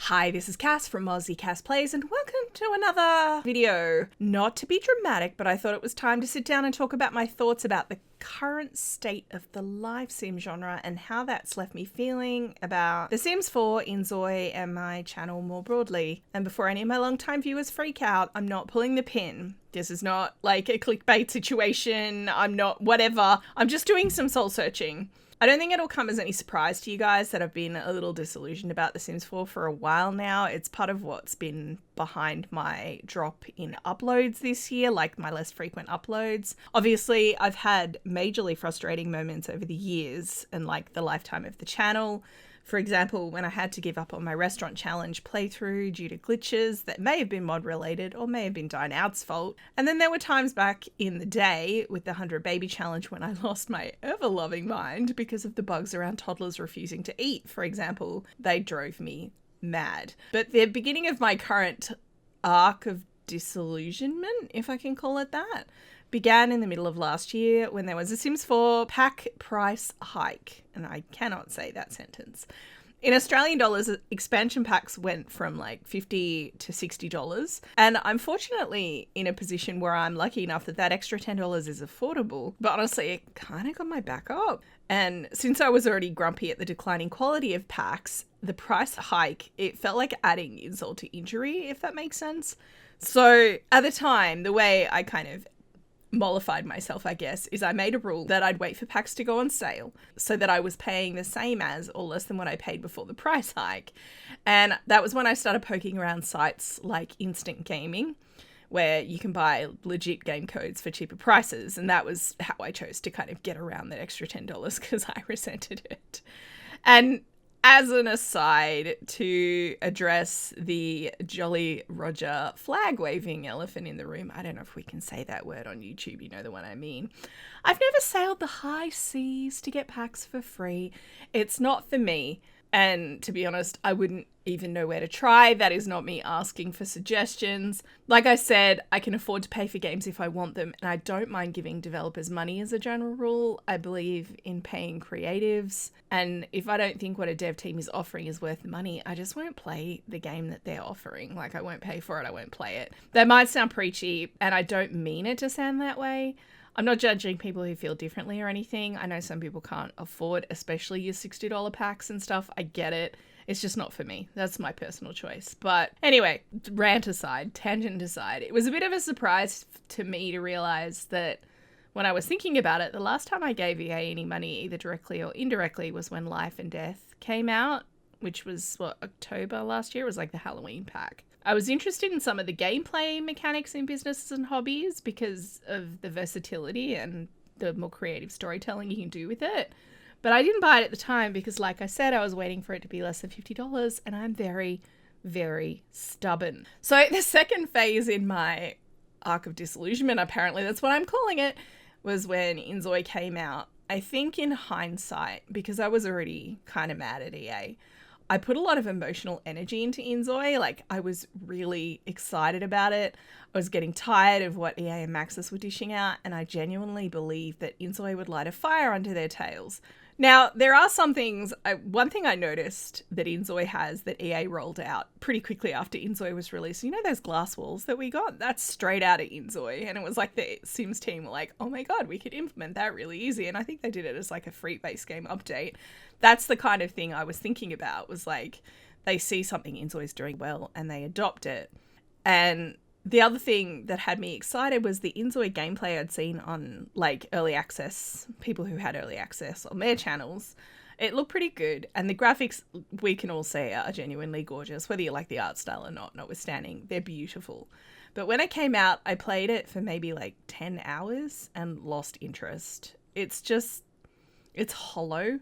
Hi, this is Cass from Aussie Cass Plays, and welcome to another video. Not to be dramatic, but I thought it was time to sit down and talk about my thoughts about the current state of the live sim genre and how that's left me feeling about The Sims 4, Inzoi, and my channel more broadly. And before any of my long-time viewers freak out, I'm not pulling the pin. This is not like a clickbait situation. I'm not whatever. I'm just doing some soul searching. I don't think it'll come as any surprise to you guys that I've been a little disillusioned about The Sims 4 for a while now. It's part of what's been behind my drop in uploads this year, like my less frequent uploads. Obviously, I've had majorly frustrating moments over the years and like the lifetime of the channel. For example, when I had to give up on my restaurant challenge playthrough due to glitches that may have been mod related or may have been Dine Out's fault. And then there were times back in the day with the 100 baby challenge when I lost my ever loving mind because of the bugs around toddlers refusing to eat, for example. They drove me mad. But the beginning of my current arc of disillusionment, if I can call it that, began in the middle of last year when there was a Sims 4 pack price hike. And I cannot say that sentence. In Australian dollars, expansion packs went from like $50 to $60. And I'm fortunately in a position where I'm lucky enough that that extra $10 is affordable. But honestly, it kind of got my back up. And since I was already grumpy at the declining quality of packs, the price hike, it felt like adding insult to injury, if that makes sense. So at the time, the way I kind of mollified myself, I guess, is I made a rule that I'd wait for packs to go on sale so that I was paying the same as or less than what I paid before the price hike. And that was when I started poking around sites like Instant Gaming, where you can buy legit game codes for cheaper prices. And that was how I chose to kind of get around that extra $10 because I resented it. And as an aside, to address the Jolly Roger flag-waving elephant in the room, I don't know if we can say that word on YouTube, you know the one I mean. I've never sailed the high seas to get packs for free. It's not for me. And to be honest, I wouldn't even know where to try. That is not me asking for suggestions. Like I said, I can afford to pay for games if I want them, and I don't mind giving developers money as a general rule. I believe in paying creatives, and if I don't think what a dev team is offering is worth the money, I just won't play the game that they're offering. Like, I won't pay for it, I won't play it. That might sound preachy, and I don't mean it to sound that way. I'm not judging people who feel differently or anything. I know some people can't afford, especially your $60 packs and stuff. I get it. It's just not for me. That's my personal choice. But anyway, rant aside, tangent aside, it was a bit of a surprise to me to realize that when I was thinking about it, the last time I gave EA any money, either directly or indirectly, was when Life and Death came out, which was, October last year? It was like the Halloween pack. I was interested in some of the gameplay mechanics in businesses and hobbies because of the versatility and the more creative storytelling you can do with it. But I didn't buy it at the time because, like I said, I was waiting for it to be less than $50, and I'm very, very stubborn. So the second phase in my arc of disillusionment, apparently that's what I'm calling it, was when Inzoi came out. I think in hindsight, because I was already kind of mad at EA, I put a lot of emotional energy into Inzoi. Like, I was really excited about it. I was getting tired of what EA and Maxis were dishing out, and I genuinely believed that Inzoi would light a fire under their tails. Now, there are some things, one thing I noticed that Inzoi has that EA rolled out pretty quickly after Inzoi was released. You know those glass walls that we got? That's straight out of Inzoi. And it was like the Sims team were like, oh my God, we could implement that really easy. And I think they did it as like a free base game update. That's the kind of thing I was thinking about, was like they see something Inzoi's doing well and they adopt it. And the other thing that had me excited was the Inzoi gameplay I'd seen on like early access, people who had early access on their channels. It looked pretty good. And the graphics, we can all say, are genuinely gorgeous, whether you like the art style or not, notwithstanding, they're beautiful. But when it came out, I played it for maybe like 10 hours and lost interest. It's hollow.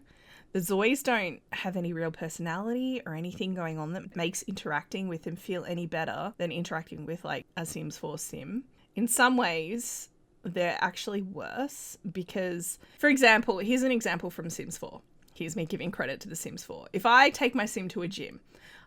The Zois don't have any real personality or anything going on that makes interacting with them feel any better than interacting with like a Sims 4 sim. In some ways, they're actually worse because, for example, here's an example from Sims 4. here's me giving credit to The Sims 4. If I take my sim to a gym,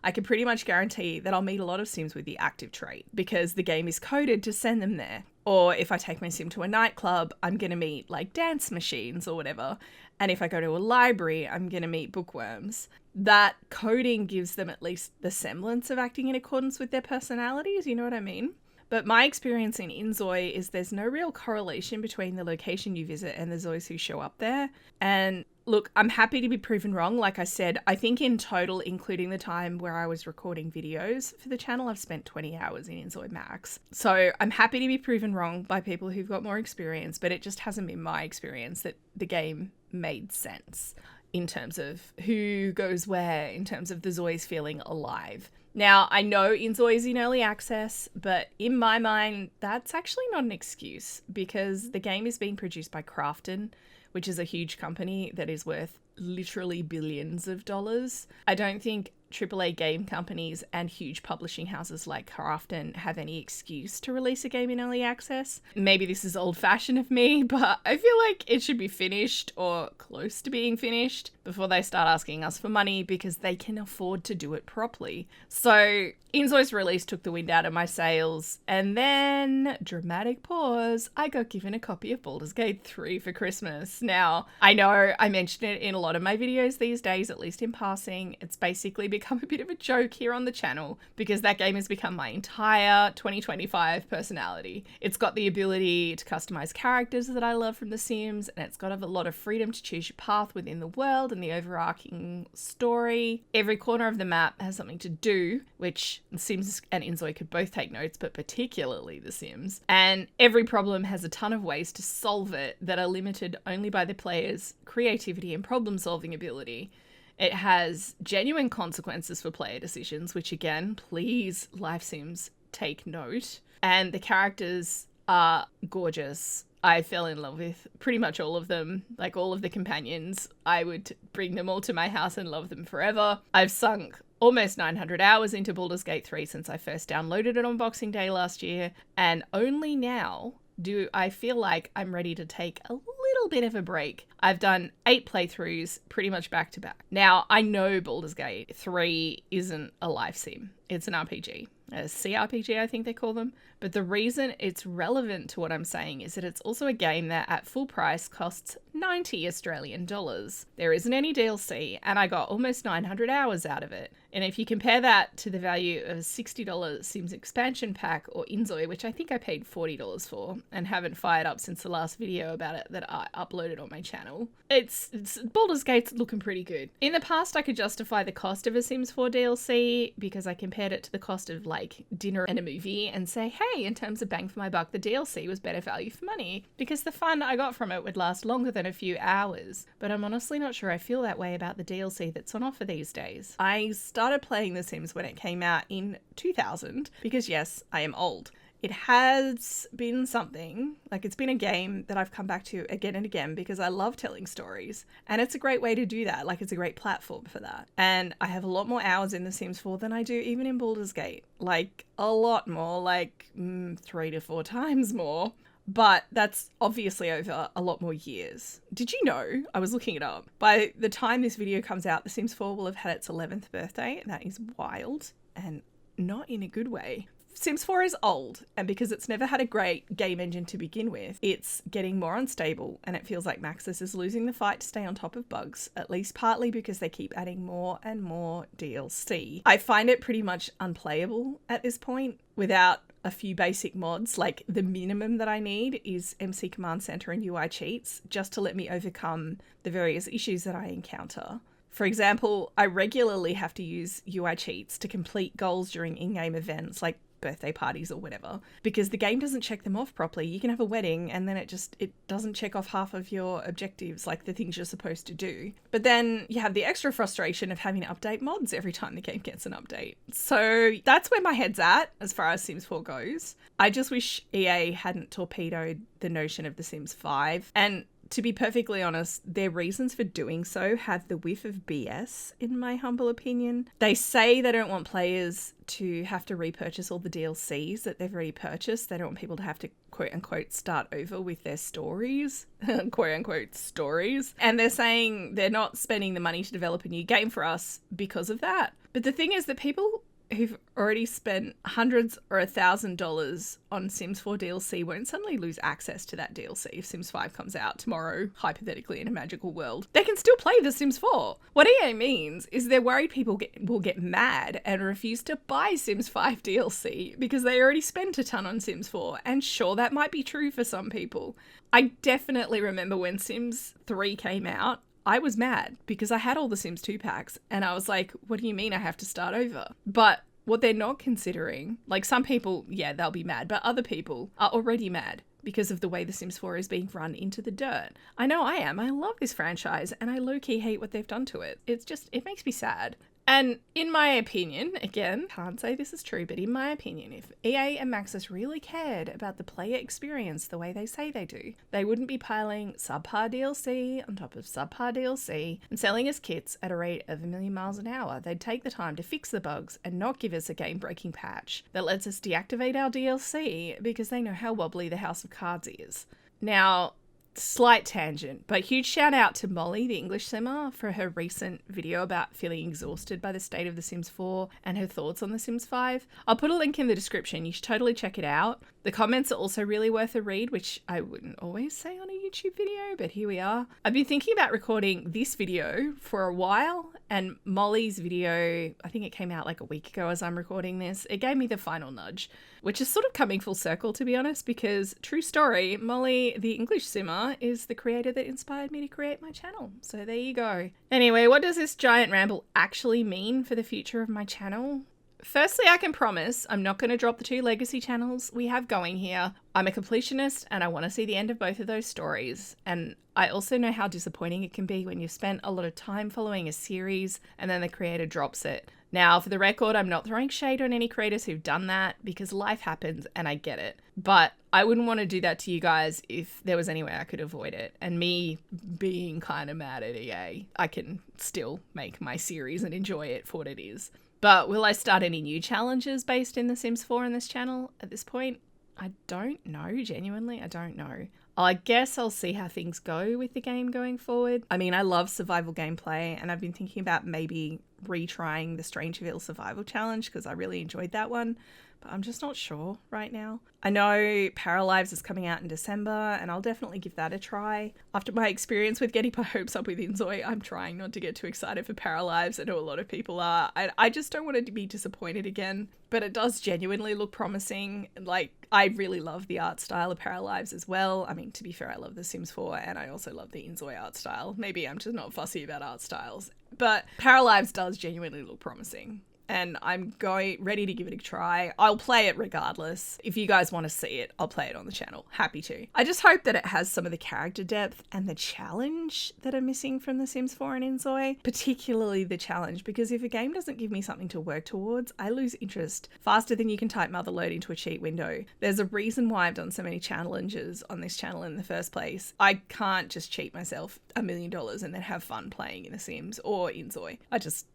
I can pretty much guarantee that I'll meet a lot of sims with the active trait because the game is coded to send them there. Or if I take my sim to a nightclub, I'm going to meet like dance machines or whatever. And if I go to a library, I'm going to meet bookworms. That coding gives them at least the semblance of acting in accordance with their personalities, you know what I mean? But my experience in Inzoi is there's no real correlation between the location you visit and the Zois who show up there. And look, I'm happy to be proven wrong. Like I said, I think in total, including the time where I was recording videos for the channel, I've spent 20 hours in Inzoi Max. So I'm happy to be proven wrong by people who've got more experience, but it just hasn't been my experience that the game made sense in terms of who goes where, in terms of the Zois feeling alive. Now, I know Inzoi is in early access, but in my mind, that's actually not an excuse because the game is being produced by Crafton, which is a huge company that is worth literally billions of dollars. I don't think AAA game companies and huge publishing houses like Crafton have any excuse to release a game in early access. Maybe this is old-fashioned of me, but I feel like it should be finished or close to being finished before they start asking us for money because they can afford to do it properly. So Inzoi's release took the wind out of my sails, and then, dramatic pause, I got given a copy of Baldur's Gate 3 for Christmas. Now, I know I mention it in a lot of my videos these days, at least in passing. It's basically become a bit of a joke here on the channel because that game has become my entire 2025 personality. It's got the ability to customize characters that I love from The Sims, and it's got a lot of freedom to choose your path within the world and the overarching story. Every corner of the map has something to do, which The Sims and Inzoi could both take notes, but particularly The Sims. And every problem has a ton of ways to solve it that are limited only by the player's creativity and problem-solving ability. It has genuine consequences for player decisions, which again, please, Life Sims, take note. And the characters are gorgeous. I fell in love with pretty much all of them, like all of the companions. I would bring them all to my house and love them forever. I've sunk almost 900 hours into Baldur's Gate 3 since I first downloaded it on Boxing Day last year, and only now do I feel like I'm ready to take a little bit of a break. I've done 8 playthroughs pretty much back to back. Now, I know Baldur's Gate 3 isn't a life sim. It's an RPG. A CRPG, I think they call them. But the reason it's relevant to what I'm saying is that it's also a game that at full price costs 90 Australian dollars. There isn't any DLC, and I got almost 900 hours out of it. And if you compare that to the value of a $60 Sims expansion pack or Inzoi, which I think I paid $40 for and haven't fired up since the last video about it that I uploaded on my channel, it's Baldur's Gate's looking pretty good. In the past, I could justify the cost of a Sims 4 DLC because I compared it to the cost of like dinner and a movie and say, hey, in terms of bang for my buck, the DLC was better value for money because the fun I got from it would last longer than a few hours. But I'm honestly not sure I feel that way about the DLC that's on offer these days. I started playing The Sims when it came out in 2000 because yes, I am old. It has been something, like it's been a game that I've come back to again and again because I love telling stories, and it's a great way to do that. Like it's a great platform for that. And I have a lot more hours in The Sims 4 than I do even in Baldur's Gate. Like a lot more, like 3 to 4 times more. But that's obviously over a lot more years. Did you know? I was looking it up. By the time this video comes out, The Sims 4 will have had its 11th birthday. And that is wild and not in a good way. Sims 4 is old, and because it's never had a great game engine to begin with, it's getting more unstable, and it feels like Maxis is losing the fight to stay on top of bugs, at least partly because they keep adding more and more DLC. I find it pretty much unplayable at this point without a few basic mods. Like the minimum that I need is MC Command Center and UI cheats just to let me overcome the various issues that I encounter. For example, I regularly have to use UI cheats to complete goals during in-game events like birthday parties or whatever, because the game doesn't check them off properly. You can have a wedding and then it doesn't check off half of your objectives, like the things you're supposed to do. But then you have the extra frustration of having to update mods every time the game gets an update. So that's where my head's at as far as Sims 4 goes. I just wish EA hadn't torpedoed the notion of The Sims 5. And to be perfectly honest, their reasons for doing so have the whiff of BS, in my humble opinion. They say they don't want players to have to repurchase all the DLCs that they've already purchased. They don't want people to have to quote unquote start over with their stories, quote unquote stories. And they're saying they're not spending the money to develop a new game for us because of that. But the thing is that people who've already spent hundreds or $1,000 on Sims 4 DLC won't suddenly lose access to that DLC if Sims 5 comes out tomorrow, hypothetically in a magical world. They can still play The Sims 4. What EA means is they're worried people will get mad and refuse to buy Sims 5 DLC because they already spent a ton on Sims 4. And sure, that might be true for some people. I definitely remember when Sims 3 came out, I was mad because I had all the Sims 2 packs and I was like, what do you mean I have to start over? But what they're not considering, like some people, yeah, they'll be mad, but other people are already mad because of the way The Sims 4 is being run into the dirt. I know I am. I love this franchise and I low-key hate what they've done to it. It makes me sad. And in my opinion, again, can't say this is true, but in my opinion, if EA and Maxis really cared about the player experience the way they say they do, they wouldn't be piling subpar DLC on top of subpar DLC and selling us kits at a rate of 1,000,000 miles an hour. They'd take the time to fix the bugs and not give us a game-breaking patch that lets us deactivate our DLC because they know how wobbly the House of Cards is. Now, slight tangent, but huge shout out to Molly, the English simmer, for her recent video about feeling exhausted by the state of The Sims 4 and her thoughts on The Sims 5. I'll put a link in the description. You should totally check it out. The comments are also really worth a read, which I wouldn't always say on a YouTube video, but here we are. I've been thinking about recording this video for a while, and Molly's video, I think it came out like a week ago as I'm recording this, it gave me the final nudge, which is sort of coming full circle, to be honest, because true story, Molly, the English simmer, is the creator that inspired me to create my channel. So there you go. Anyway, what does this giant ramble actually mean for the future of my channel? Firstly, I can promise I'm not going to drop the 2 legacy channels we have going here. I'm a completionist and I want to see the end of both of those stories. And I also know how disappointing it can be when you've spent a lot of time following a series and then the creator drops it. Now, for the record, I'm not throwing shade on any creators who've done that because life happens and I get it. But I wouldn't want to do that to you guys if there was any way I could avoid it. And me being kind of mad at EA, I can still make my series and enjoy it for what it is. But will I start any new challenges based in The Sims 4 in this channel at this point? I don't know, genuinely, I don't know. I guess I'll see how things go with the game going forward. I mean, I love survival gameplay and I've been thinking about maybe retrying the Strangeville survival challenge because I really enjoyed that one. But I'm just not sure right now. I know Paralives is coming out in December and I'll definitely give that a try. After my experience with getting my hopes up with Inzoi, I'm trying not to get too excited for Paralives. I know a lot of people are. I just don't want it to be disappointed again. But it does genuinely look promising. Like, I really love the art style of Paralives as well. I mean, to be fair, I love The Sims 4 and I also love the Inzoi art style. Maybe I'm just not fussy about art styles. But Paralives does genuinely look promising. And I'm ready to give it a try. I'll play it regardless. If you guys want to see it, I'll play it on the channel. Happy to. I just hope that it has some of the character depth and the challenge that are missing from The Sims 4 and Inzoi. Particularly the challenge, because if a game doesn't give me something to work towards, I lose interest faster than you can type motherload into a cheat window. There's a reason why I've done so many challenges on this channel in the first place. I can't just cheat myself $1 million and then have fun playing in The Sims or Inzoi.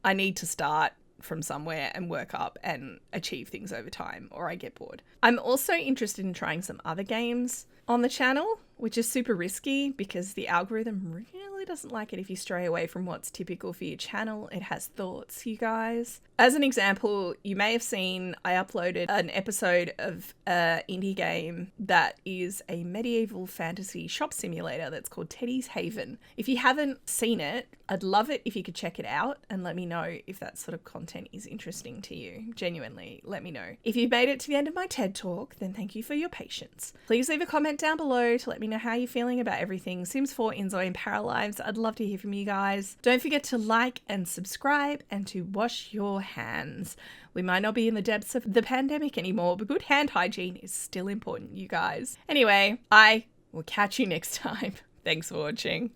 I need to start from somewhere and work up and achieve things over time or I get bored. I'm also interested in trying some other games on the channel, which is super risky because the algorithm really doesn't like it if you stray away from what's typical for your channel. It has thoughts, you guys. As an example, you may have seen I uploaded an episode of an indie game that is a medieval fantasy shop simulator that's called Teddy's Haven. If you haven't seen it, I'd love it if you could check it out and let me know if that sort of content is interesting to you. Genuinely, let me know. If you've made it to the end of my TED Talk, then thank you for your patience. Please leave a comment down below to let me know how you're feeling about everything Sims 4, Inzoi and Paralives. I'd love to hear from you guys. Don't forget to like and subscribe and to wash your hands. We might not be in the depths of the pandemic anymore, but good hand hygiene is still important, you guys. Anyway, I will catch you next time. Thanks for watching.